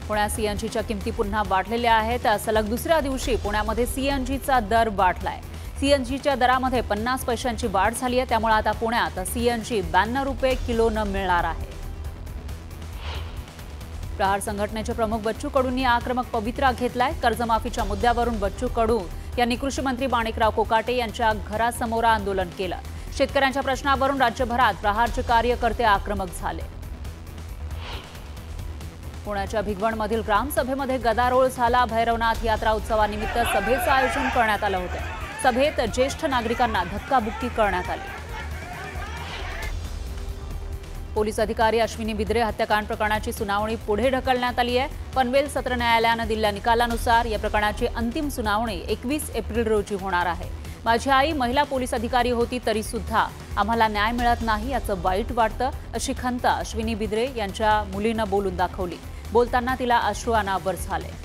पुण्यात सीएनजीच्या किमती पुन्हा वाढलेल्या आहेत। सलग दुसऱ्या दिवशी पुण्यामध्ये सीएनजीचा दर वाढलाय। सीएनजीच्या दरामध्ये 50 पैशांची वाढ झाली आहे। त्यामुळे आता पुण्यात सीएनजी 92 रुपये किलोने मिळणार आहे। प्रहार संघटनेचे प्रमुख बच्चू कडूंनी आक्रमक पवित्रा घेतलाय। कर्जमाफीच्या मुद्द्यावरून बच्चू कडू यांनी कृषी मंत्री माणिकराव कोकाटे यांच्या घरासमोर आंदोलन केलं। शेतकऱ्यांच्या प्रश्नावरून राज्यभरात प्रहारचे कार्यकर्ते आक्रमक झाले। पुण्याच्या भिगवणमधील ग्रामसभेमध्ये गदारोळ झाला। भैरवनाथ यात्रा उत्सवानिमित्त सभेचं आयोजन करण्यात आलं होतं। सभेत ज्येष्ठ नागरिकांना धक्काबुक्की करण्यात आली। पोलीस अधिकारी अश्विनी बिद्रे हत्याकांड प्रकरणाची सुनावणी पुढे ढकलण्यात आली आहे। पनवेल सत्र न्यायालयाने दिलेल्या निकालानुसार या प्रकरणाची अंतिम सुनावणी 21 एप्रिल रोजी होणार आहे। माझी आई महिला पोलीस अधिकारी होती तरी सुद्धा आम्हाला न्याय मिळत नाही याचं वाईट वाटतं, अशी खंत अश्विनी बिद्रे यांच्या मुलीनं बोलून दाखवली। बोलताना तिला अश्रू अनावर झाले।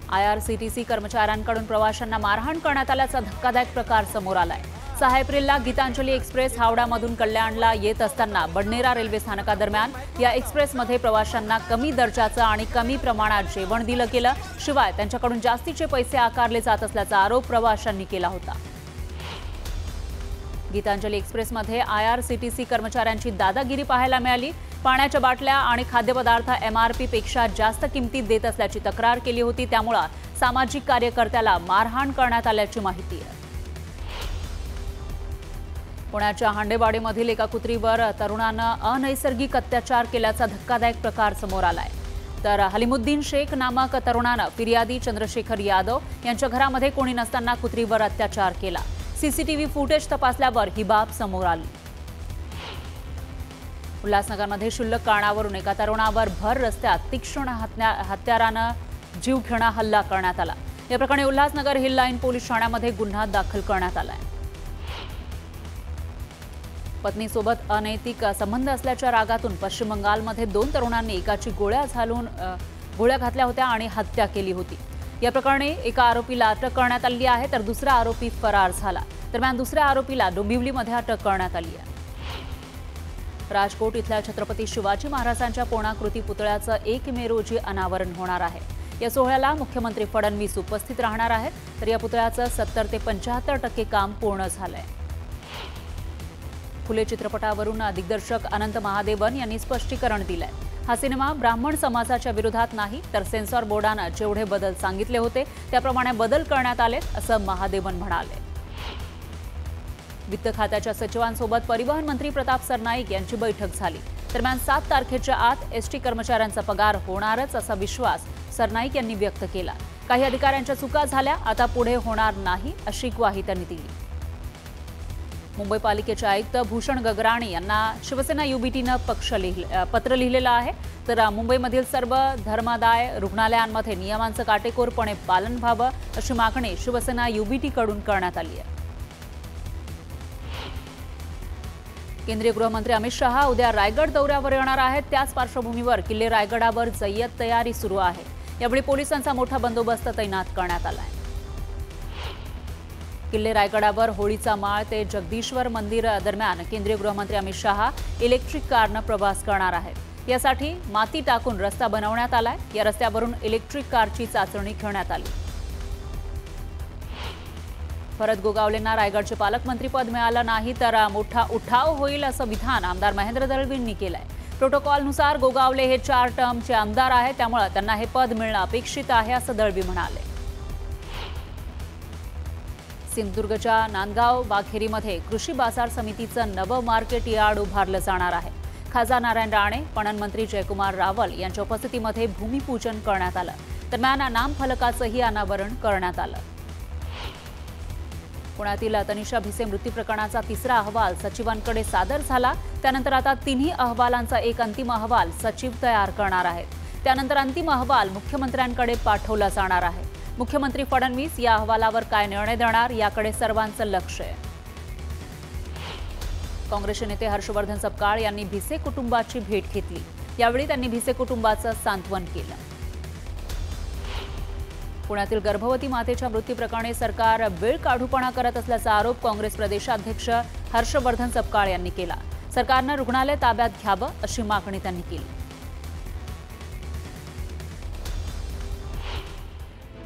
आयआरसीटीसी कर्मचाऱ्यांकडून प्रवाशांना मारहाण करण्यात आल्याचा धक्कादायक प्रकार समोर आलाय। 6 एप्रिलला गीतांजली एक्सप्रेस हावडामधून कल्याणला येत असताना बडनेरा रेल्वे स्थानकादरम्यान या एक्सप्रेसमध्ये प्रवाशांना कमी दर्जाचं आणि कमी प्रमाणात जेवण दिलं गेलं। शिवाय त्यांच्याकडून जास्तीचे पैसे आकारले जात असल्याचा आरोप प्रवाशांनी केला होता। गीतांजली एक्सप्रेसमध्ये आयआरसीटीसी कर्मचाऱ्यांची दादागिरी पाहायला मिळाली। पाण्याच्या बाटल्या आणि खाद्यपदार्थ एमआरपी पेक्षा जास्त किमतीत देत असल्याची तक्रार केली होती। त्यामुळे सामाजिक कार्यकर्त्याला मारहाण करण्यात आल्याची माहिती आहे। पुण्याच्या हांडेवाडीमधील एका कुत्रीवर तरुणानं अनैसर्गिक अत्याचार केल्याचा धक्कादायक प्रकार समोर आलाय। तर हलीमुद्दीन शेख नामक तरुणानं फिर्यादी चंद्रशेखर यादव यांच्या घरामध्ये कोणी नसताना कुत्रीवर अत्याचार केला। सीसीटीव्ही फुटेज तपासल्यावर ही बाब समोर आली। उल्हासनगरमध्ये क्षुल्लक कारणावरून एका तरुणावर भर रस्त्यात तीक्ष्ण हत्यारानं जीवघेणा हल्ला करण्यात आला। या प्रकरणी उल्हासनगर हिल लाईन पोलीस ठाण्यामध्ये गुन्हा दाखल करण्यात आलाय। पत्नीसोबत अनैतिक संबंध असल्याच्या रागातून पश्चिम बंगालमध्ये 2 तरुणांनी एकाची गोळ्या घातल्या होत्या आणि हत्या केली होती। या प्रकरणी एका आरोपीला अटक करण्यात आली आहे तर दुसरा आरोपी फरार झाला। दरम्यान दुसऱ्या आरोपीला डोंबिवलीमध्ये अटक करण्यात आली आहे। राजकोट इथल्या छत्रपती शिवाजी महाराजांच्या पूर्णाकृती पुतळ्याचं 1 मे रोजी अनावरण होणार आहे। या सोहळ्याला मुख्यमंत्री फडणवीस उपस्थित राहणार आहेत। तर या पुतळ्याचं 70 ते 75% काम पूर्ण झालंय। फुले चित्रपटावरून दिग्दर्शक अनंत महादेवन यांनी स्पष्टीकरण दिलंय। हा सिनेमा ब्राह्मण समाजाच्या विरोधात नाही तर सेन्सॉर बोर्डाने जेवढे बदल सांगितले होते त्याप्रमाणे बदल करण्यात आले असं महादेवन म्हणाले। वित्त खात्याच्या सचिवांसोबत परिवहन मंत्री प्रताप सरनाईक यांची बैठक झाली। दरम्यान 7 तारखेच्या आत एसटी कर्मचाऱ्यांचा पगार होणारच असा विश्वास सरनाईक यांनी व्यक्त केला। काही अधिकाऱ्यांच्या चुका झाल्या, आता पुढे होणार नाही अशी ग्वाही त्यांनी दिली। मुंबई पालिकेचे आयुक्त भूषण गगराणी यांना शिवसेना युबीटीनं पत्र लिहिलेलं आहे। तर मुंबईमधील सर्व धर्मादाय रुग्णालयांमध्ये नियमांचं काटेकोरपणे पालन व्हावं अशी मागणी शिवसेना युबीटीकडून करण्यात आली आहे। केंद्रीय गृहमंत्री अमित शहा उद्या रायगड दौऱ्यावर येणार आहेत। त्याच पार्श्वभूमीवर किल्ले रायगडावर जय्यत तयारी सुरू आहे। यावेळी पोलिसांचा मोठा बंदोबस्त तैनात करण्यात आला आहे। किल्ले रायगडावर होळीचा माळ ते जगदीश्वर मंदिर दरम्यान केंद्रीय गृहमंत्री अमित शहा इलेक्ट्रिक कारनं प्रवास करणार आहेत। यासाठी माती टाकून रस्ता बनवण्यात आलाय। या रस्त्यावरून इलेक्ट्रिक कारची चाचणी घेण्यात आली। भरत गोगावलेंना रायगडचे पालकमंत्रीपद मिळालं नाही तर मोठा उठाव होईल असं विधान आमदार महेंद्र दळवींनी केलंय। प्रोटोकॉलनुसार गोगावले हे 4 टर्मचे आमदार आहेत, त्यामुळे त्यांना हे पद मिळणं अपेक्षित आहे असं दळवी म्हणाले। सिंधुदुर्गच्या नांदगाव वाघेरीमध्ये कृषी बाजार समितीचं नवं मार्केट यार्ड उभारलं जाणार आहे। खासदार नारायण राणे, पणन मंत्री जयकुमार रावल यांच्या उपस्थितीमध्ये भूमिपूजन करण्यात आलं। दरम्यान नामफलकाचंही अनावरण करण्यात आलं। पुण्यातील तनिषा भिसे मृत्यू प्रकरणाचा 3रा अहवाल सचिवांकडे सादर झाला। त्यानंतर आता 3ही अहवालांचा एक अंतिम अहवाल सचिव तयार करणार आहेत। त्यानंतर अंतिम अहवाल मुख्यमंत्र्यांकडे पाठवला जाणार आहे। मुख्यमंत्री फडणवीस या अहवालावर काय निर्णय देणार याकडे सर्वांचं लक्ष आहे। काँग्रेसचे नेते हर्षवर्धन सपकाळ यांनी भिसे कुटुंबाची भेट घेतली। यावेळी त्यांनी भिसे कुटुंबाचं सांत्वन केलं। पुण्यातील गर्भवती मातेच्या मृत्यू प्रकरणी सरकार वेळ काढूपणा करत असल्याचा आरोप काँग्रेस प्रदेशाध्यक्ष हर्षवर्धन सपकाळ यांनी केला। सरकारनं रुग्णालय ताब्यात घ्यावं अशी मागणी त्यांनी केली।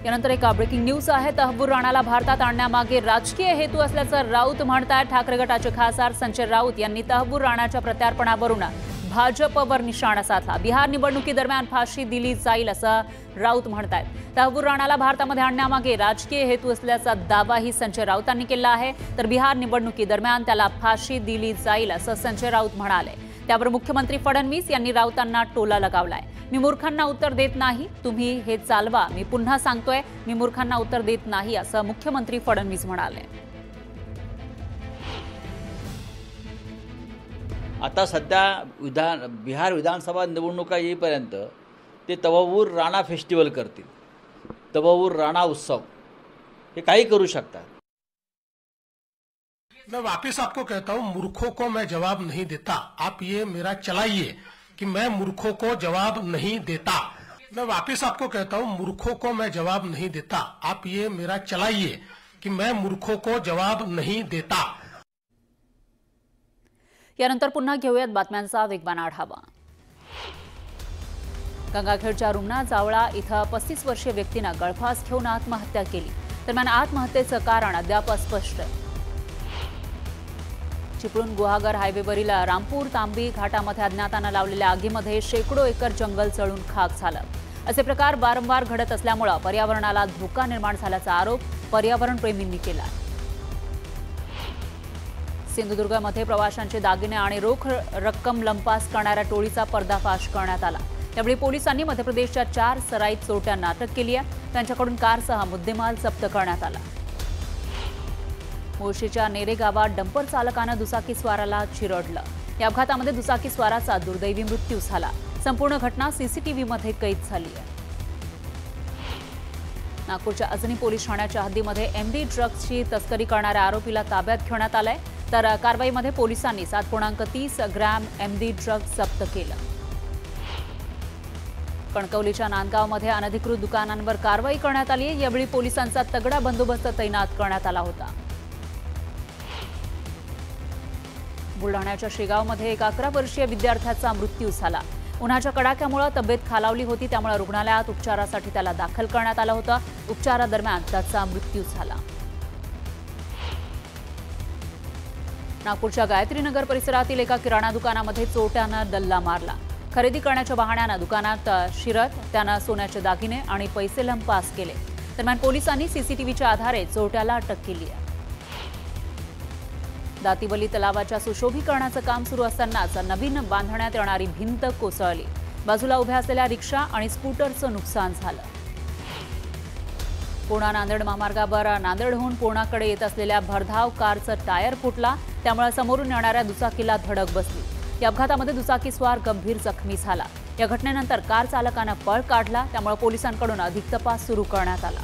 यानंतर एक ब्रेकिंग न्यूज आहे। तहव्वूर राणाला भारतात आणण्यामागे राजकीय हेतू असल्याचं राऊत म्हणतात। ठाकरे गटाचे खासदार संजय राऊत यांनी तहव्वूर राणाच्या प्रत्यार्पणावरून भाजपवर निशाणा साधला। बिहार निवडणुकीदरम्यान फाशी दिली जाईल असं राऊत म्हणतात। तहव्वूर राणाला भारतामध्ये आणण्यामागे राजकीय हेतू असल्याचा दावाही संजय राऊतांनी केला आहे। तर बिहार निवडणुकीदरम्यान त्याला फाशी दिली जाईल असं संजय राऊत म्हणाले। त्यावर मुख्यमंत्री फडणवीस यांनी राऊतांना टोला लगावलाय। मी मूर्खांना उत्तर देत नाही, तुम्ही हे चालवा। मी पुन्हा सांगतोय, मी मूर्खांना उत्तर देत नाही असं मुख्यमंत्री फडणवीस म्हणाले। आता सध्या बिहार विधानसभा निवडणुका येईपर्यंत ते तहव्वूर राणा फेस्टिवल करतील, तहव्वूर राणा उत्सव, हे काही करू शकतात। मैं वापस आपको कहता हूं, मूर्खों को मैं जवाब नहीं देता। आप ये मेरा चलाइए कि मैं मूर्खों को जवाब नहीं देता। मैं वापस आपको कहता हूं, मूर्खों को मैं जवाब नहीं देता। आप ये मेरा चलाइए कि मैं मूर्खों को जवाब नहीं देता। यानंतर पुन्हा घेऊयात बातम्यांचा वेगवान आढावा। गंगाखेडच्या रुमना जावळा इथं 35 वर्षीय व्यक्तीनं गळफास घेऊन आत्महत्या केली। दरम्यान आत्महत्येचं कारण अद्याप अस्पष्ट आहे। चिपळूण गुहागर हायवेवरील रामपूर तांबी घाटामध्ये अज्ञातानं लावलेल्या आगीमध्ये शेकडो एकर जंगल जळून खाक झालं। असे प्रकार वारंवार घडत असल्यामुळे पर्यावरणाला धोका निर्माण झाल्याचा आरोप पर्यावरणप्रेमींनी केला। सिंधुदुर्गमध्ये प्रवाशांचे दागिने आणि रोख रक्कम लंपास करणाऱ्या टोळीचा पर्दाफाश करण्यात आला। त्यावेळी पोलिसांनी मध्य प्रदेशच्या 4 सराईत चोरट्यांना अटक केली आहे। त्यांच्याकडून कारसह मुद्देमाल जप्त करण्यात आला। मुळशीच्या नेरे गावात डंपर चालकानं दुचाकी स्वाराला चिरडलं। या अपघातामध्ये दुचाकी स्वाराचा दुर्दैवी मृत्यू झाला। संपूर्ण घटना सीसीटीव्हीमध्ये कैद झाली आहे। नागपूरच्या अजनी पोलीस ठाण्याच्या हद्दीमध्ये एमडी ड्रग्जची तस्करी करणाऱ्या आरोपीला ताब्यात घेण्यात आलंय। तर कारवाईमध्ये पोलिसांनी 7.30 ग्रॅम एमडी ड्रग्ज जप्त केलं। कणकवलीच्या नांदगावमध्ये अनधिकृत दुकानांवर कारवाई करण्यात आली आहे। यावेळी पोलिसांचा तगडा बंदोबस्त तैनात करण्यात आला होता। बुलढाण्याच्या शेगावमध्ये एक 11 वर्षीय विद्यार्थ्याचा मृत्यू झाला। उन्हाच्या कडाक्यामुळे तब्येत खालावली होती, त्यामुळे रुग्णालयात उपचारासाठी त्याला दाखल करण्यात आलं होतं। उपचारादरम्यान त्याचा मृत्यू झाला। नागपूरच्या गायत्रीनगर परिसरातील एका किराणा दुकानामध्ये चोरट्यानं डल्ला मारला। खरेदी करण्याच्या बहाण्यानं दुकानात शिरत त्यानं सोन्याचे दागिने आणि पैसे लंपास केले। दरम्यान पोलिसांनी सीसीटीव्हीच्या आधारे चोरट्याला अटक केली आहे। दातीवली तलावाच्या सुशोभीकरणाचं काम सुरू असतानाच नवीन बांधण्यात येणारी भिंत कोसळली। बाजूला उभ्या असलेल्या रिक्षा आणि स्कूटरचं नुकसान झालं। पुणा नांदेड महामार्गावर नांदेडहून पुण्याकडे येत असलेल्या भरधाव कारचं टायर फुटला, त्यामुळे समोरून येणाऱ्या दुचाकीला धडक बसली। या अपघातामध्ये दुचाकीस्वार गंभीर जखमी झाला। या घटनेनंतर कार चालकानं पळ काढला, त्यामुळे पोलिसांकडून अधिक तपास सुरू करण्यात आला।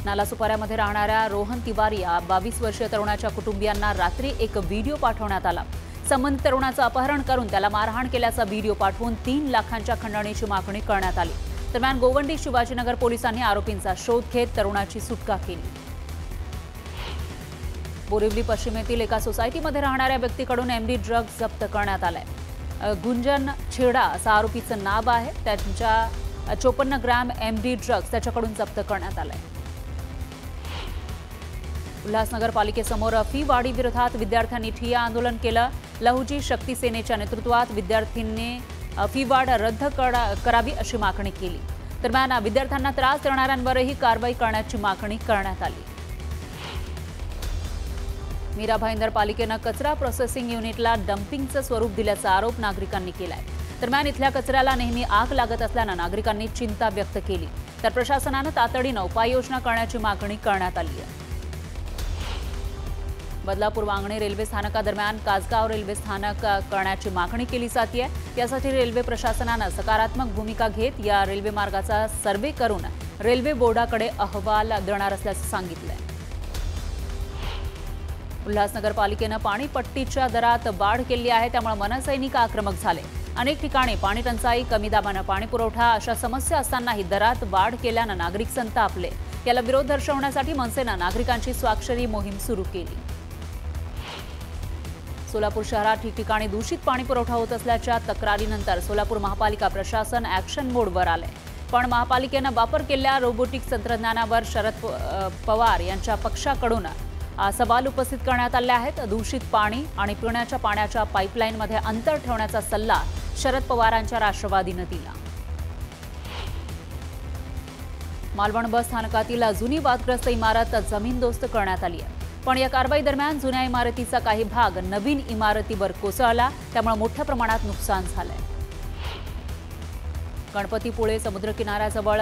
नालासोपाऱ्यामध्ये राहणाऱ्या रोहन तिवारी या 22 वर्षीय तरुणाच्या कुटुंबियांना रात्री एक व्हिडिओ पाठवण्यात आला। संबंधित तरुणाचं अपहरण करून त्याला मारहाण केल्याचा व्हिडिओ पाठवून 3 लाखांच्या खंडणीची मागणी करण्यात आली। दरम्यान गोवंडी शिवाजीनगर पोलिसांनी आरोपींचा शोध घेत तरुणाची सुटका केली। बोरिवली पश्चिमेतील एका सोसायटीमध्ये राहणाऱ्या व्यक्तीकडून एमडी ड्रग्ज जप्त करण्यात आलाय। गुंजन छेडा असं आरोपीचं नाव आहे। त्यांच्या 54 ग्रॅम एमडी ड्रग्ज त्याच्याकडून जप्त करण्यात आलाय। उल्हासनगर पालिकेसमोर फी वाढी विरोधात विद्यार्थ्यांनी ठिय्या आंदोलन केलं। लहुजी शक्ती सेनेच्या नेतृत्वात विद्यार्थ्यांनी फी वाढ रद्द करावी अशी मागणी केली। दरम्यान विद्यार्थ्यांना त्रास देणाऱ्यांवरही कारवाई करण्याची मागणी करण्यात आली। मीरा भाईंदर पालिकेनं कचरा प्रोसेसिंग युनिटला डम्पिंगचं स्वरूप दिल्याचा आरोप नागरिकांनी केलाय। दरम्यान इथल्या कचऱ्याला नेहमी आग लागत असल्यानं नागरिकांनी चिंता व्यक्त केली। तर प्रशासनानं तातडीनं उपाययोजना करण्याची मागणी करण्यात आली आहे। बदलापूर वांगणी रेल्वे स्थानकादरम्यान कासगाव रेल्वे स्थानक करण्याची मागणी केली जाते। यासाठी रेल्वे प्रशासनानं सकारात्मक भूमिका घेत या रेल्वे मार्गाचा सर्वे करून रेल्वे बोर्डाकडे अहवाल देणार असल्याचं सांगितलंय। उल्हासनगर पालिकेनं पाणीपट्टीच्या दरात वाढ केली आहे, त्यामुळे मनसैनिक आक्रमक झाले। अनेक ठिकाणी पाणी टंचाई, कमी दाबानं पाणी पुरवठा अशा समस्या असतानाही दरात वाढ केल्यानं नागरिक संतापले। याला विरोध दर्शवण्यासाठी मनसेनं नागरिकांची स्वाक्षरी मोहीम सुरू केली। सोलापूर शहरात ठिकठिकाणी दूषित पाणी पुरवठा होत असल्याच्या तक्रारीनंतर सोलापूर महापालिका प्रशासन ॲक्शन मोडवर आले। पण महापालिकेनं वापर केलेल्या रोबोटिक तंत्रज्ञानावर शरद पवार यांच्या पक्षाकडून सवाल उपस्थित करण्यात आले आहेत. दूषित पाणी आणि पिण्याच्या पाण्याच्या पाईपलाईनमध्ये अंतर ठेवण्याचा सल्ला शरद पवारांच्या राष्ट्रवादीनं दिला. मालवण बस स्थानकातील जुनी वादग्रस्त इमारत जमीनदोस्त करण्यात आली आहे. पण या कारवाई दरम्यान जुन्या इमारतीचा काही भाग नवीन इमारतीवर कोसळला, त्यामुळे मोठ्या प्रमाणात नुकसान झालंय. गणपतीपुळे समुद्रकिनाऱ्याजवळ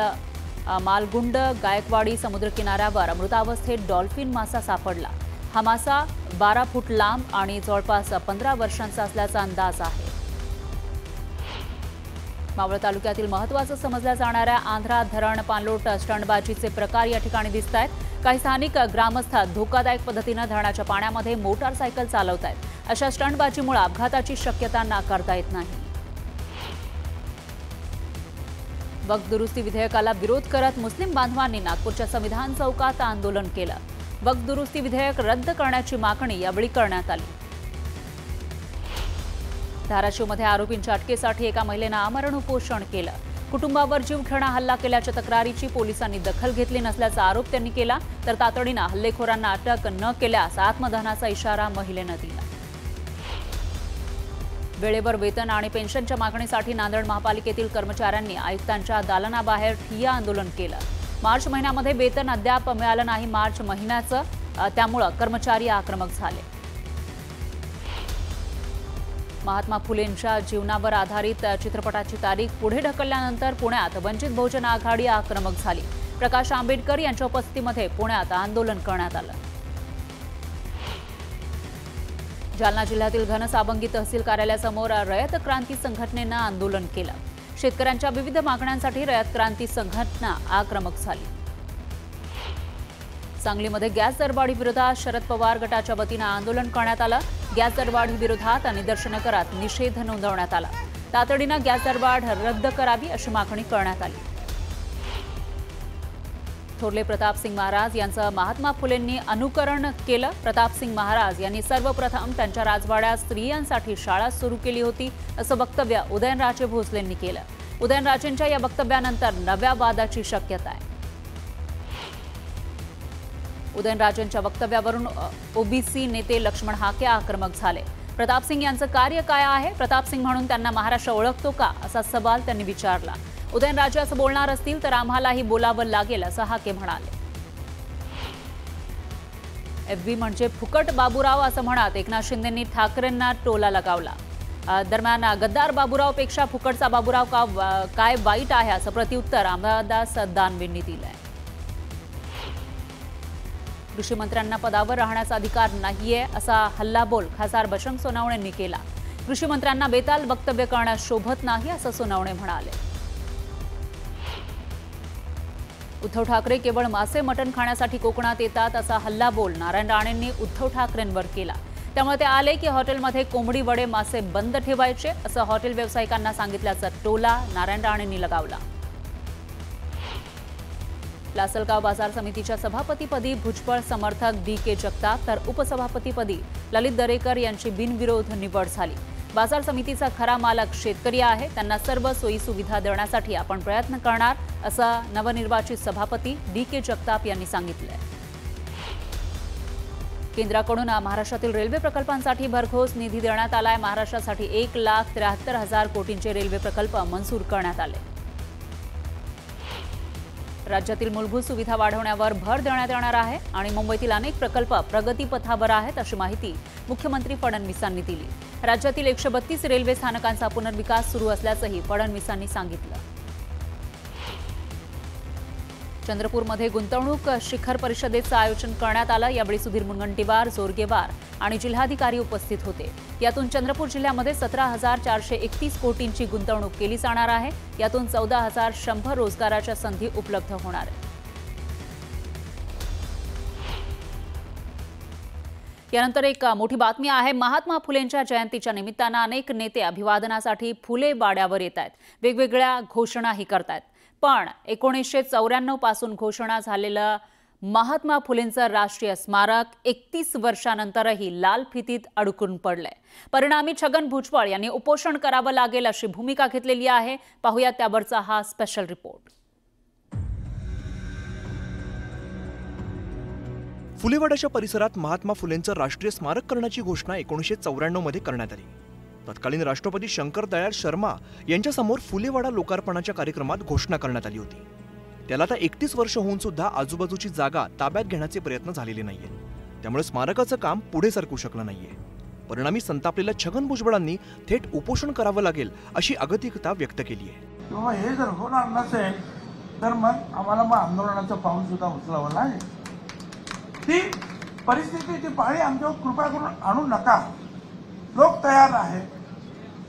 मालगुंड गायकवाडी समुद्रकिनाऱ्यावर मृतावस्थेत डॉल्फिन मासा सापडला. हा मासा 12 फूट लांब आणि जवळपास 15 वर्षांचा असल्याचा अंदाज आहे. मावळ तालुक्यातील महत्त्वाचं समजल्या जाणाऱ्या आंध्रा धरण पाणलोट स्टंटबाजीचे प्रकार या ठिकाणी दिसत आहेत. काही स्थानिक ग्रामस्थ धोकादायक पद्धतीनं धरणाच्या पाण्यामध्ये मोटारसायकल चालवत आहेत. अशा स्टंटबाजीमुळे अपघाताची शक्यता नाकारता येत नाही. वक्फ दुरुस्ती विधेयकाला विरोध करत मुस्लिम बांधवांनी नागपूरच्या संविधान चौकात आंदोलन केलं. वक्फ दुरुस्ती विधेयक रद्द करण्याची मागणी यावेळी करण्यात आली. धाराशिवमध्ये आरोपींच्या अटकेसाठी एका महिलेनं आमरण उपोषण केलं. कुटुंबावर जीवघेणा हल्ला केल्याच्या तक्रारीची पोलिसांनी दखल घेतली नसल्याचा आरोप त्यांनी केला. तर तातडीनं हल्लेखोरांना अटक न केल्यास आत्मदहनाचा इशारा महिलेनं दिला. वेळेवर वेतन आणि पेन्शनच्या मागणीसाठी नांदेड महापालिकेतील कर्मचाऱ्यांनी आयुक्तांच्या दालनाबाहेर ठिय्या आंदोलन केलं. मार्च महिन्यामध्ये वेतन अद्याप मिळालं नाही. मार्च महिन्याचं त्यामुळे कर्मचारी आक्रमक झाले. महात्मा फुलेंच्या जीवनावर आधारित चित्रपटाची तारीख पुढे ढकलल्यानंतर पुण्यात वंचित बहुजन आघाडी आक्रमक झाली. प्रकाश आंबेडकर यांच्या उपस्थितीमध्ये पुण्यात आंदोलन करण्यात आलं. जालना जिल्ह्यातील घनसावंगी तहसील कार्यालयासमोर रयत क्रांती संघटनेनं आंदोलन केलं. शेतकऱ्यांच्या विविध मागण्यांसाठी रयत क्रांती संघटना आक्रमक झाली. सांगलीमध्ये गॅस दरवाढी विरोधात शरद पवार गटाच्या वतीनं आंदोलन करण्यात आलं. गॅस दरवाढी विरोधात निदर्शनं करत निषेध नोंदवण्यात आला. तातडीनं गॅस दरवाढ रद्द करावी अशी मागणी करण्यात आली. थोरले प्रतापसिंग महाराज यांचं महात्मा फुलेंनी अनुकरण केलं. प्रतापसिंग महाराज यांनी सर्वप्रथम त्यांच्या राजवाड्यात स्त्रियांसाठी शाळा सुरू केली होती असं वक्तव्य उदयनराजे भोसलेंनी केलं. उदयनराजेंच्या या वक्तव्यानंतर नव्या वादाची शक्यता आहे. उदयनराजेंच्या वक्तव्यावरून ओबीसी नेते लक्ष्मण हाके आक्रमक झाले. प्रतापसिंग यांचं कार्य काय आहे, प्रतापसिंग म्हणून त्यांना महाराष्ट्र ओळखतो का, असा सवाल त्यांनी विचारला. उदयनराजे असं बोलणार असतील तर आम्हालाही बोलावं लागेल असं हाके म्हणाले. FB म्हणजे फुकट बाबूराव असं म्हणत एकनाथ शिंदेंनी ठाकरेंना टोला लगावला. दरम्यान गद्दार बाबूरावपेक्षा फुकटचा बाबूराव काय वाईट आहे असं प्रत्युत्तर अंबादास दानवेंनी दिलंय. कृषी मंत्र्यांना पदावर राहण्याचा अधिकार नाहीये असा हल्लाबोल खासदार बशंग सोनवणेंनी केला. कृषी मंत्र्यांना बेताल वक्तव्य करण्यास शोभत नाही असं सोनवणे म्हणाले. उद्धव ठाकरे केवळ मासे मटण खाण्यासाठी कोकणात येतात असा हल्लाबोल नारायण राणेंनी उद्धव ठाकरेंवर केला. त्यामुळे ते आले की हॉटेलमध्ये कोंबडी वडे मासे बंद ठेवायचे असं हॉटेल व्यावसायिकांना सांगितल्याचा टोला नारायण राणेंनी लगावला. लासलगाव बाजार समितीच्या सभापतीपदी भुजबळ समर्थक DK जगताप तर उपसभापतीपदी ललित दरेकर यांची बिनविरोध निवड झाली. बाजार समितीचा खरा मालक शेतकरी आहे. त्यांना सर्व सोयी सुविधा देण्यासाठी आपण प्रयत्न करणार असं नवनिर्वाचित सभापती DK जगताप यांनी सांगितलंय. केंद्राकडून महाराष्ट्रातील रेल्वे प्रकल्पांसाठी भरघोस निधी देण्यात आलाय. महाराष्ट्रासाठी 1,73,000 कोटींचे रेल्वे प्रकल्प मंजूर करण्यात आले. राज्यातील मूलभूत सुविधा वाढवण्यावर भर देण्यात येणार आहे आणि मुंबईतील अनेक प्रकल्प प्रगतीपथावर आहेत अशी माहिती मुख्यमंत्री फडणवीसांनी दिली. राज्यातील 132 रेल्वे स्थानकांचा पुनर्विकास सुरू असल्याचंही फडणवीसांनी सांगितलं. चंद्रपूरमध्ये गुंतवणूक शिखर परिषदेचं आयोजन करण्यात आलं. यावेळी सुधीर मुनगंटीवार, जोरगेवार आणि जिल्हाधिकारी उपस्थित होते. यातून चंद्रपूर जिल्ह्यामध्ये 17,431 कोटींची गुंतवणूक केली जाणार आहे. यातून 14,100 रोजगाराच्या संधी उपलब्ध होणार आहेत. यानंतर एक मोठी बातमी आहे. महात्मा फुलेंच्या जयंतीच्या निमित्तानं अनेक नेते अभिवादनासाठी फुले वाड्यावर येत आहेत. वेगवेगळ्या घोषणाही करतायत. पण 1994 पासून घोषणा झालेलं महात्मा फुलेंचं राष्ट्रीय स्मारक 31 वर्षांनंतरही लाल फितीत अडकून पडलंय. परिणामी छगन भुजबळ यांनी उपोषण करावं लागेल अशी भूमिका घेतलेली आहे. पाहूया त्यावरचा हा स्पेशल रिपोर्ट. फुलेवाड्याच्या परिसरात महात्मा फुलेंचं राष्ट्रीय स्मारक करण्याची घोषणा 1994 मध्ये करण्यात आली. तत्कालीन राष्ट्रपती शंकर दयाळ शर्मा यांच्यासमोर फुलेवाडा लोकार्पणाच्या कार्यक्रमात घोषणा करण्यात आली होती. त्याला आता 31 वर्ष होऊन सुद्धा आजूबाजूची जागा ताब्यात घेण्याचे प्रयत्न झालेले नाहीये. त्यामुळे स्मारकाचं काम पुढे सरकू शकलं नाहीये. परिणामी संतापलेल्या छगन भुजबळांनी थेट उपोषण करावं लागेल अशी अगतिकता व्यक्त केली आहे. किंवा हे जर होणार नसेल तर मग आम्हाला आंदोलनाचं पाऊल सुद्धा उचलावं लागेल. ती परिस्थितीची पाळी आमच्यावर कृपा करून आणू नका. लोक तयार आहेत.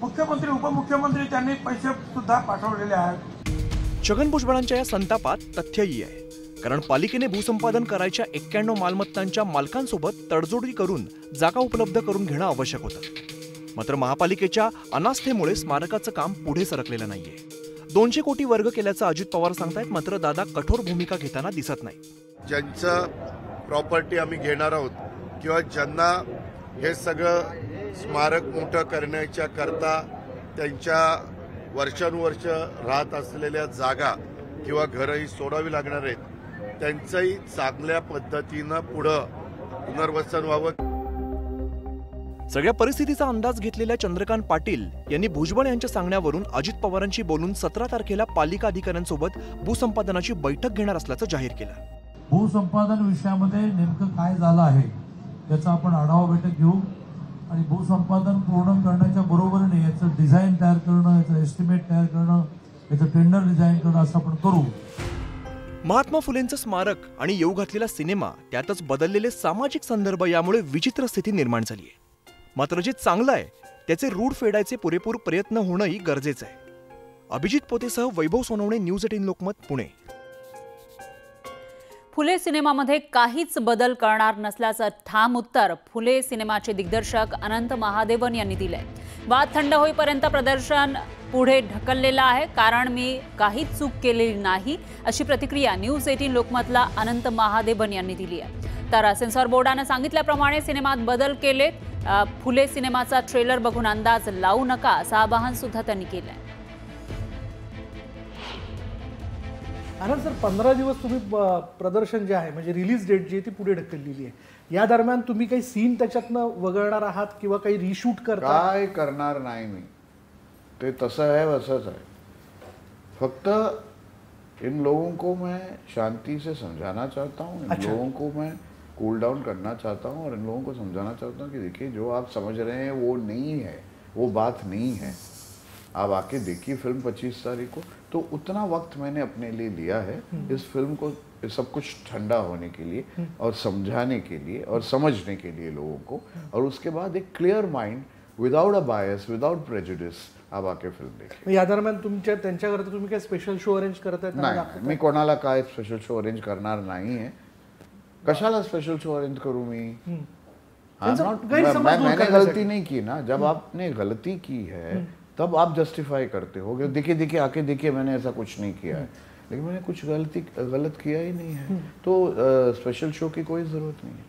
मुख्यमंत्री उपमुख्यमंत्री त्यांनी पैसे सुद्धा पाठवलेले आहेत. छगन भुजबळांच्या या संतापात तथ्यही आहे. कारण पालिकेने भूसंपादन करायच्या 91 मालमत्तांच्या मालकांसोबत तडजोडी करून जागा उपलब्ध करून घेणं आवश्यक होतं. मात्र महापालिकेच्या अनास्थेमुळे स्मारकाचं काम पुढे सरकलेलं नाहीये. 200 कोटी वर्ग केल्याचं अजित पवार सांगतायत. मात्र दादा कठोर भूमिका घेताना दिसत नाही. ज्यांचं प्रॉपर्टी आम्ही घेणार आहोत किंवा ज्यांना हे सगळं स्मारक मोठं करण्याच्या करता त्यांच्या वर्षानुवर्ष राहत असलेल्या जागा किंवा घरंही सोडावी लागणार आहेत, त्यांचंही चांगल्या पद्धतीनं पुढं पुनर्वसन व्हावं. सगळ्या परिस्थितीचा अंदाज घेतलेल्या चंद्रकांत पाटील यांनी भुजबळ यांच्या सांगण्यावरून अजित पवारांशी बोलून 17 तारखेला पालिका अधिकाऱ्यांसोबत भूसंपादनाची बैठक घेणार असल्याचं जाहीर केलं. भूसंपादन विषयामध्ये नेमकं काय झालं आहे त्याचा आपण आढावा बैठक घेऊ आणि भूसंपादन पूर्ण करण्याच्या बरोबरीने याचं डिझाईन तयार करणं, याचं एस्टिमेट तयार करणं, याचं टेंडर डिझाईन करणं असं आपण करू. महात्मा फुलेंचं स्मारक आणि येऊ घातलेला सिनेमा, त्यातच बदललेले सामाजिक संदर्भ यामुळे विचित्र स्थिती निर्माण झाली आहे. मात्र जे चांगलं आहे त्याचे रूढ फेडायचे पुरेपूर प्रयत्न होणंही गरजेचं आहे. अभिजित पोतेसह वैभव सोनवणे, न्यूज 18 लोकमत, पुणे. फुले सिनेमामध्ये काहीच बदल करणार नसल्याचं ठाम उत्तर फुले सिनेमाचे दिग्दर्शक अनंत महादेवन यांनी दिलंय. वाद थंड होईपर्यंत प्रदर्शन पुढे ढकललेलं आहे, कारण मी काहीच चूक केलेली नाही, अशी प्रतिक्रिया न्यूज 18 लोकमतला अनंत महादेवन यांनी दिली आहे. तर सेन्सॉर बोर्डाने सांगितल्याप्रमाणे सिनेमात बदल केलेत. फुले सिनेमाचा ट्रेलर बघून अंदाज लावू नका असं आवाहन सुद्धा त्यांनी केलंय. कारण सर 15 दिवस तुम्ही प्रदर्शन जे आहे म्हणजे रिलीज डेट जी आहे ती पुढे ढकललेली आहे. या दरम्यान तुम्ही काही सीन त्याच्यातनं वगळणार आहात किंवा काही रिशूट करता? काय करणार नाही मी. ते तसं आहे वसंच आहे. फक्त इन लोगों को मैं शांति से समझाना चाहता हूँ. इन लोगों को मैं कूल डाउन करना चाहता हूँ और इन लोगों को समझाना चाहता हूँ कि देखिए जो आप समझ रहे हैं वो नहीं है, वो बात नहीं है. आप आके देखिए फिल्म 25 तारीख को. तो उतना वक्त मैंने अपने लिए लिया है इस फिल्म को सब कुछ ठंडा होने के लिए और समझाने के लिए और समझने के लिए लोगों को, और उसके बाद एक clear mind without a bias, without prejudice आप आके फिल्म देखिए. या दरम्यान तुमच्या त्यांच्याकरता तुम्ही काय स्पेशल शो अरेंज करत आहेत? नाही, मी कोणाला काय स्पेशल शो अरेंज करणार नाही आहे. कशाला स्पेशल शो अरेंज करूँ मैं? मैंने गलती नहीं की ना. जब आपने गलती की है तब आप जस्टिफाई करते हो. देखिए देखिए आके देखिए मैंने ऐसा कुछ नहीं किया है. लेकिन मैंने कुछ गलत किया ही नहीं है, तो स्पेशल शो की कोई जरूरत नहीं है.